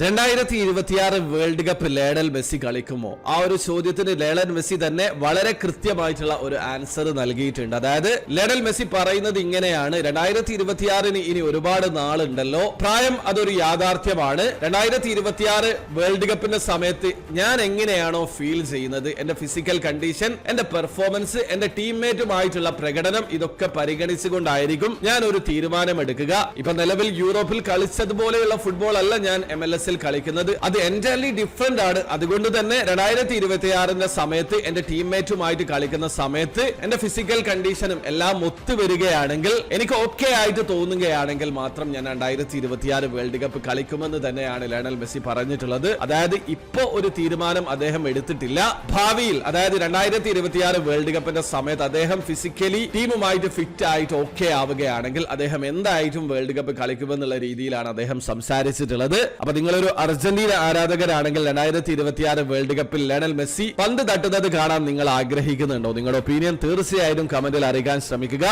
2026 world cup Lionel Messi കളിക്കുമോ? ആ ഒരു ചോദ്യത്തിന് ലയണൽ മെസ്സി തന്നെ വളരെ കൃത്യമായിട്ടുള്ള ഒരു ആൻസർ നൽകിയിട്ടുണ്ട്. അതായത് ലയണൽ മെസ്സി പറയുന്നത് ഇങ്ങനെയാണ്: 2026 ഇനി ഒരുപാട് നാളുണ്ടല്ലോ, പ്രായം അതൊരു യാഥാർത്ഥ്യമാണ്. 2026 വേൾഡ് കപ്പിന്റെ സമയത്ത് ഞാൻ എങ്ങനെയാണോ ഫീൽ ചെയ്യുന്നത്, എന്റെ ഫിസിക്കൽ കണ്ടീഷൻ, എന്റെ പെർഫോമൻസ്, എന്റെ ടീംമേറ്റുമായിട്ടുള്ള പ്രകടനം, ഇതൊക്കെ പരിഗണിച്ചുകൊണ്ടായിരിക്കും ഞാൻ ഒരു തീരുമാനം എടുക്കുക. ഇപ്പൊ നിലവിൽ യൂറോപ്പിൽ കളിച്ചതുപോലെയുള്ള ഫുട്ബോൾ അല്ല ഞാൻ MLS കളിക്കുന്നത്, അത് എൻറ്റയർലി ഡിഫറെന്റ് ആണ്. അതുകൊണ്ട് തന്നെ 2026 സമയത്ത് എന്റെ ടീംമേറ്റുമായിട്ട് കളിക്കുന്ന സമയത്ത് എന്റെ ഫിസിക്കൽ കണ്ടീഷനും എല്ലാം ഒത്തുവരികയാണെങ്കിൽ, എനിക്ക് ഓക്കെ ആയിട്ട് തോന്നുകയാണെങ്കിൽ മാത്രം ഞാൻ 2026 വേൾഡ് കപ്പ് കളിക്കുമെന്ന് തന്നെയാണ് ലയണൽ മെസ്സി പറഞ്ഞിട്ടുള്ളത്. അതായത് ഇപ്പോ ഒരു തീരുമാനം അദ്ദേഹം എടുത്തിട്ടില്ല. ഭാവിയിൽ, അതായത് 2026 വേൾഡ് കപ്പിന്റെ സമയത്ത് അദ്ദേഹം ഫിസിക്കലി ടീമുമായിട്ട് ഫിറ്റ് ആയിട്ട് ഓക്കെ ആവുകയാണെങ്കിൽ അദ്ദേഹം എന്തായിട്ടും വേൾഡ് കപ്പ് കളിക്കുമെന്നുള്ള രീതിയിലാണ് അദ്ദേഹം സംസാരിച്ചിട്ടുള്ളത്. അപ്പൊ നിങ്ങളൊരു അർജന്റീന ആരാധകരാണെങ്കിൽ 2026 വേൾഡ് കപ്പിൽ ലയണൽ മെസ്സി പന്ത് തട്ടുന്നത് കാണാൻ നിങ്ങൾ ആഗ്രഹിക്കുന്നുണ്ടോ? നിങ്ങളുടെ ഒപ്പീനിയൻ തീർച്ചയായും കമന്റിൽ അറിയിക്കാൻ ശ്രമിക്കുക.